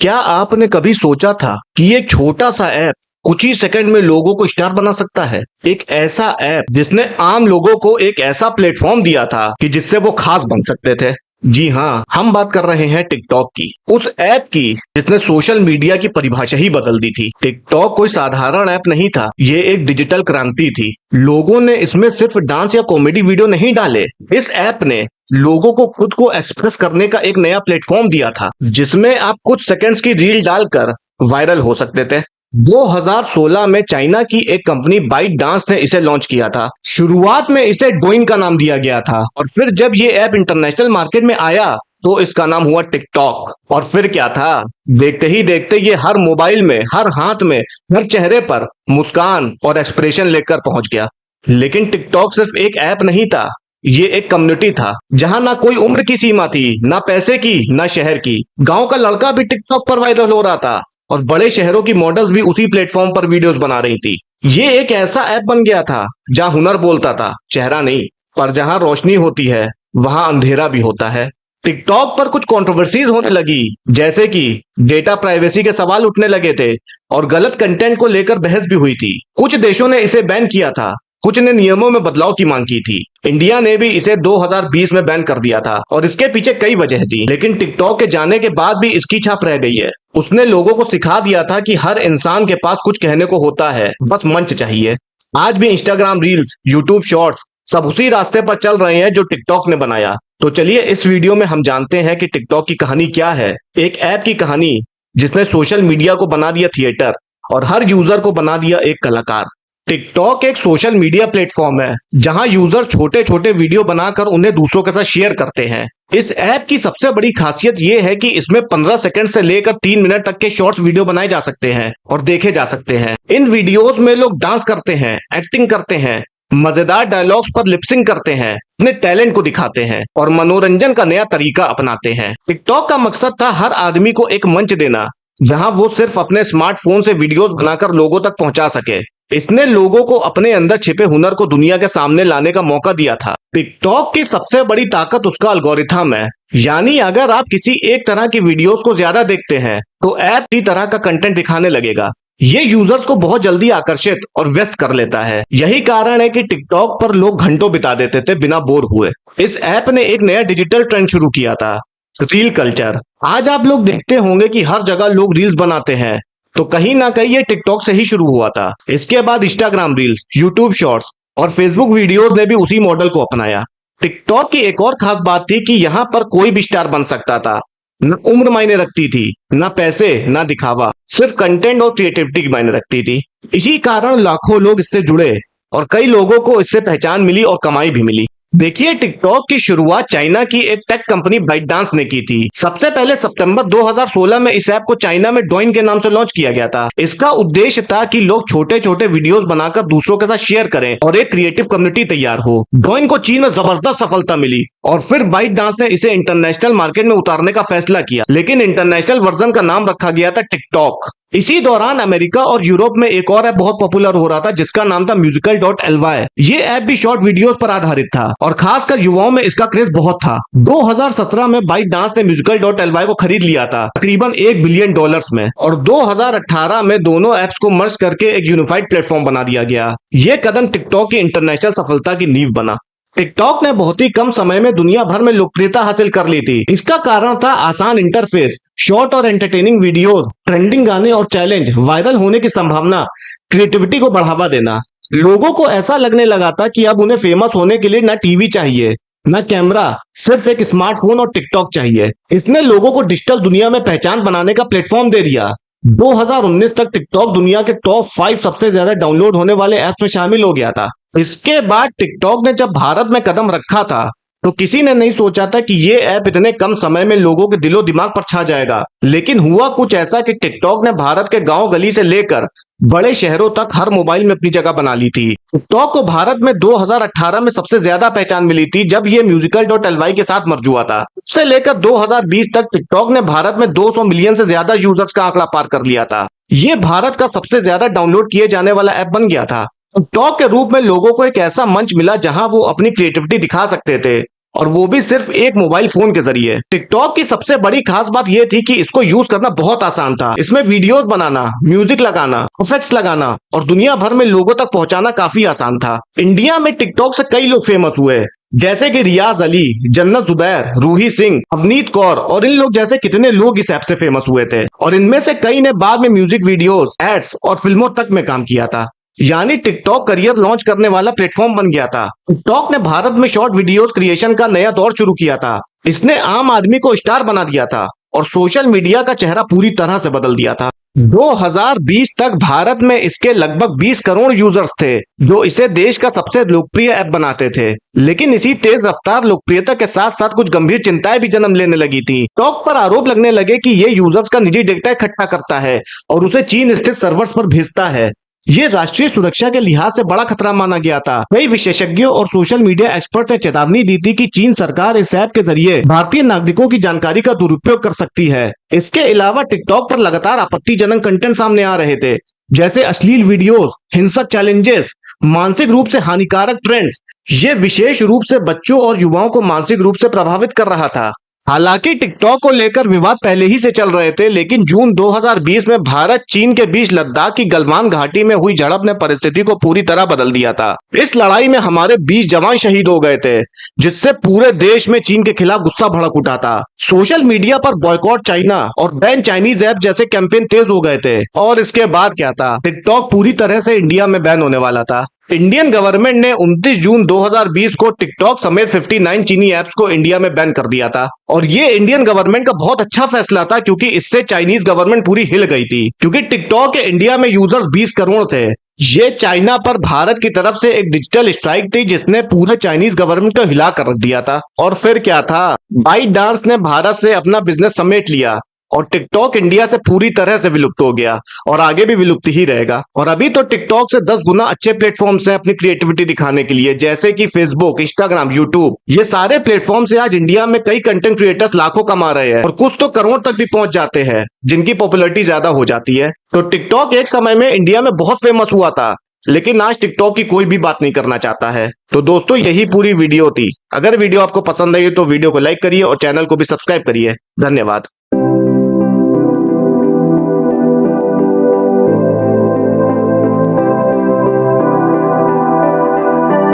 क्या आपने कभी सोचा था कि एक छोटा सा ऐप कुछ ही सेकंड में लोगों को स्टार बना सकता है? एक ऐसा ऐप जिसने आम लोगों को एक ऐसा प्लेटफॉर्म दिया था कि जिससे वो खास बन सकते थे। जी हाँ, हम बात कर रहे हैं टिकटॉक की, उस ऐप की जिसने सोशल मीडिया की परिभाषा ही बदल दी थी। टिकटॉक कोई साधारण ऐप नहीं था, ये एक डिजिटल क्रांति थी। लोगों ने इसमें सिर्फ डांस या कॉमेडी वीडियो नहीं डाले, इस ऐप ने लोगों को खुद को एक्सप्रेस करने का एक नया प्लेटफॉर्म दिया था, जिसमें आप कुछ सेकंड्स की रील डालकर वायरल हो सकते थे। 2016 में चाइना की एक कंपनी बाइट डांस ने इसे लॉन्च किया था। शुरुआत में इसे डोइन का नाम दिया गया था और फिर जब ये ऐप इंटरनेशनल मार्केट में आया तो इसका नाम हुआ टिकटॉक। और फिर क्या था, देखते ही देखते ये हर मोबाइल में, हर हाथ में, हर चेहरे पर मुस्कान और एक्सप्रेशन लेकर पहुंच गया। लेकिन टिकटॉक सिर्फ एक ऐप नहीं था, ये एक कम्युनिटी था जहां ना कोई उम्र की सीमा थी, ना पैसे की, ना शहर की। गांव का लड़का भी टिकटॉक पर वायरल हो रहा था और बड़े शहरों की मॉडल्स भी उसी प्लेटफॉर्म पर वीडियोस बना रही थी। ये एक ऐसा ऐप बन गया था जहां हुनर बोलता था, चेहरा नहीं। पर जहां रोशनी होती है वहां अंधेरा भी होता है। टिकटॉक पर कुछ कंट्रोवर्सीज होने लगी, जैसे कि डेटा प्राइवेसी के सवाल उठने लगे थे और गलत कंटेंट को लेकर बहस भी हुई थी। कुछ देशों ने इसे बैन किया था, कुछ ने नियमों में बदलाव की मांग की थी। इंडिया ने भी इसे 2020 में बैन कर दिया था और इसके पीछे कई वजह थी, लेकिन टिकटॉक के जाने के बाद भी इसकी छाप रह गई है। उसने लोगों को सिखा दिया था कि हर इंसान के पास कुछ कहने को होता है, बस मंच चाहिए। आज भी इंस्टाग्राम रील्स, यूट्यूब शॉर्ट्स सब उसी रास्ते पर चल रहे हैं जो टिकटॉक ने बनाया। तो चलिए इस वीडियो में हम जानते हैं कि टिकटॉक की कहानी क्या है। एक ऐप की कहानी जिसने सोशल मीडिया को बना दिया थिएटर और हर यूजर को बना दिया एक कलाकार। टिकटॉक एक सोशल मीडिया प्लेटफॉर्म है जहां यूजर छोटे छोटे वीडियो बनाकर उन्हें दूसरों के साथ शेयर करते हैं। इस ऐप की सबसे बड़ी खासियत यह है कि इसमें 15 सेकंड से लेकर 3 मिनट तक के शॉर्ट्स वीडियो बनाए जा सकते हैं और देखे जा सकते हैं। इन वीडियोस में लोग डांस करते हैं, एक्टिंग करते हैं, मजेदार डायलॉग्स पर लिपसिंग करते हैं, अपने टैलेंट को दिखाते हैं और मनोरंजन का नया तरीका अपनाते हैं। टिकटॉक का मकसद था हर आदमी को एक मंच देना जहां वो सिर्फ अपने स्मार्टफोन से वीडियोस बनाकर लोगों तक पहुंचा सके। इसने लोगों को अपने अंदर छिपे हुनर को दुनिया के सामने लाने का मौका दिया था। टिकटॉक की सबसे बड़ी ताकत उसका एल्गोरिथम है, यानी अगर आप किसी एक तरह की वीडियोस को ज्यादा देखते हैं तो ऐप इसी तरह का कंटेंट दिखाने लगेगा। ये यूजर्स को बहुत जल्दी आकर्षित और व्यस्त कर लेता है। यही कारण है कि टिकटॉक पर लोग घंटों बिता देते थे बिना बोर हुए। इस ऐप ने एक नया डिजिटल ट्रेंड शुरू किया था, रील कल्चर। आज आप लोग देखते होंगे कि हर जगह लोग रील्स बनाते हैं, तो कहीं ना कहीं ये टिकटॉक से ही शुरू हुआ था। इसके बाद इंस्टाग्राम रील्स, यूट्यूब शॉर्ट्स और फेसबुक वीडियोस ने भी उसी मॉडल को अपनाया। टिकटॉक की एक और खास बात थी कि यहाँ पर कोई भी स्टार बन सकता था। न उम्र मायने रखती थी, ना पैसे, ना दिखावा, सिर्फ कंटेंट और क्रिएटिविटी की मायने रखती थी। इसी कारण लाखों लोग इससे जुड़े और कई लोगों को इससे पहचान मिली और कमाई भी मिली। देखिए, टिकटॉक की शुरुआत चाइना की एक टेक कंपनी बाइट डांस ने की थी। सबसे पहले सितंबर 2016 में इस ऐप को चाइना में डोइन के नाम से लॉन्च किया गया था। इसका उद्देश्य था कि लोग छोटे छोटे वीडियोस बनाकर दूसरों के साथ शेयर करें और एक क्रिएटिव कम्युनिटी तैयार हो। डोइन को चीन में जबरदस्त सफलता मिली और फिर बाइट डांस ने इसे इंटरनेशनल मार्केट में उतारने का फैसला किया, लेकिन इंटरनेशनल वर्जन का नाम रखा गया था टिकटॉक। इसी दौरान अमेरिका और यूरोप में एक और ऐप बहुत पॉपुलर हो रहा था जिसका नाम था musical.ly। ये ऐप भी शॉर्ट वीडियोस पर आधारित था और खासकर युवाओं में इसका क्रेज बहुत था। 2017 में बाइट डांस ने musical.ly को खरीद लिया था तकरीबन $1 बिलियन में और 2018 में दोनों ऐप्स को मर्ज करके एक यूनिफाइड प्लेटफॉर्म बना दिया गया। ये कदम टिकटॉक की इंटरनेशनल सफलता की नींव बना। टिकटॉक ने बहुत ही कम समय में दुनिया भर में लोकप्रियता हासिल कर ली थी। इसका कारण था आसान इंटरफेस, शॉर्ट और एंटरटेनिंग वीडियोस, ट्रेंडिंग गाने और चैलेंज, वायरल होने की संभावना, क्रिएटिविटी को बढ़ावा देना। लोगों को ऐसा लगने लगा था कि अब उन्हें फेमस होने के लिए ना टीवी चाहिए, ना कैमरा, सिर्फ एक स्मार्टफोन और टिकटॉक चाहिए। इसने लोगों को डिजिटल दुनिया में पहचान बनाने का प्लेटफॉर्म दे दिया। 2019 तक टिकटॉक दुनिया के टॉप 5 सबसे ज्यादा डाउनलोड होने वाले ऐप्स में शामिल हो गया था। इसके बाद टिकटॉक ने जब भारत में कदम रखा था तो किसी ने नहीं सोचा था कि ये ऐप इतने कम समय में लोगों के दिलो दिमाग पर छा जाएगा। लेकिन हुआ कुछ ऐसा कि टिकटॉक ने भारत के गांव गली से लेकर बड़े शहरों तक हर मोबाइल में अपनी जगह बना ली थी। टिकटॉक को भारत में 2018 में सबसे ज्यादा पहचान मिली थी जब ये musical.ly के साथ मर्ज हुआ था। उससे लेकर 2020 तक टिकटॉक ने भारत में 200 मिलियन से ज्यादा यूजर्स का आंकड़ा पार कर लिया था। ये भारत का सबसे ज्यादा डाउनलोड किए जाने वाला ऐप बन गया था। टिकटॉक के रूप में लोगों को एक ऐसा मंच मिला जहां वो अपनी क्रिएटिविटी दिखा सकते थे और वो भी सिर्फ एक मोबाइल फोन के जरिए। टिकटॉक की सबसे बड़ी खास बात यह थी कि इसको यूज करना बहुत आसान था। इसमें वीडियोस बनाना, म्यूजिक लगाना, इफेक्ट्स लगाना और दुनिया भर में लोगों तक पहुंचाना काफी आसान था। इंडिया में टिकटॉक से कई लोग फेमस हुए, जैसे कि रियाज अली, जन्नत जुबैर, रूही सिंह, अवनीत कौर और इन लोग जैसे कितने लोग इस ऐप से फेमस हुए थे। और इनमें से कई ने बाद में म्यूजिक वीडियोस, एड्स और फिल्मों तक में काम किया था। यानी टिकटॉक करियर लॉन्च करने वाला प्लेटफॉर्म बन गया था। टिकटॉक ने भारत में शॉर्ट वीडियोस क्रिएशन का नया दौर शुरू किया था। इसने आम आदमी को स्टार बना दिया था और सोशल मीडिया का चेहरा पूरी तरह से बदल दिया था। 2020 तक भारत में इसके लगभग 20 करोड़ यूजर्स थे, जो इसे देश का सबसे लोकप्रिय ऐप बनाते थे। लेकिन इसी तेज रफ्तार लोकप्रियता के साथ साथ कुछ गंभीर चिंताएं भी जन्म लेने लगी थी। टिकटॉक पर आरोप लगने लगे कि ये यूजर्स का निजी डेटा इकट्ठा करता है और उसे चीन स्थित सर्वर्स पर भेजता है। ये राष्ट्रीय सुरक्षा के लिहाज से बड़ा खतरा माना गया था। कई विशेषज्ञों और सोशल मीडिया एक्सपर्ट ने चेतावनी दी थी कि चीन सरकार इस ऐप के जरिए भारतीय नागरिकों की जानकारी का दुरुपयोग कर सकती है। इसके अलावा टिकटॉक पर लगातार आपत्तिजनक कंटेंट सामने आ रहे थे, जैसे अश्लील वीडियोस, हिंसक चैलेंजेस, मानसिक रूप से हानिकारक ट्रेंड्स। ये विशेष रूप से बच्चों और युवाओं को मानसिक रूप से प्रभावित कर रहा था। हालांकि टिकटॉक को लेकर विवाद पहले ही से चल रहे थे, लेकिन जून 2020 में भारत चीन के बीच लद्दाख की गलवान घाटी में हुई झड़प ने परिस्थिति को पूरी तरह बदल दिया था। इस लड़ाई में हमारे 20 जवान शहीद हो गए थे, जिससे पूरे देश में चीन के खिलाफ गुस्सा भड़क उठा था। सोशल मीडिया पर बॉयकॉट चाइना और बैन चाइनीज ऐप जैसे कैंपेन तेज हो गए थे। और इसके बाद क्या था, टिकटॉक पूरी तरह से इंडिया में बैन होने वाला था। इंडियन गवर्नमेंट ने 29 जून 2020 को टिकटॉक समेत 59 चीनी ऐप्स को इंडिया में बैन कर दिया था। और ये इंडियन गवर्नमेंट का बहुत अच्छा फैसला था, क्योंकि इससे चाइनीज गवर्नमेंट पूरी हिल गई थी। क्योंकि टिकटॉक के इंडिया में यूजर्स 20 करोड़ थे। ये चाइना पर भारत की तरफ से एक डिजिटल स्ट्राइक थी, जिसने पूरे चाइनीज गवर्नमेंट को हिला कर रख दिया था। और फिर क्या था, बाइटडांस ने भारत से अपना बिजनेस समेट लिया और टिकटॉक इंडिया से पूरी तरह से विलुप्त हो गया और आगे भी विलुप्त ही रहेगा। और अभी तो टिकटॉक से 10 गुना अच्छे प्लेटफॉर्म्स हैं अपनी क्रिएटिविटी दिखाने के लिए, जैसे कि फेसबुक, इंस्टाग्राम, यूट्यूब। ये सारे प्लेटफॉर्म से आज इंडिया में कई कंटेंट क्रिएटर्स लाखों कमा रहे हैं और कुछ तो करोड़ तक भी पहुंच जाते हैं, जिनकी पॉपुलैरिटी ज्यादा हो जाती है। तो टिकटॉक एक समय में इंडिया में बहुत फेमस हुआ था, लेकिन आज टिकटॉक की कोई भी बात नहीं करना चाहता है। तो दोस्तों, यही पूरी वीडियो थी। अगर वीडियो आपको पसंद आई तो वीडियो को लाइक करिए और चैनल को भी सब्सक्राइब करिए। धन्यवाद।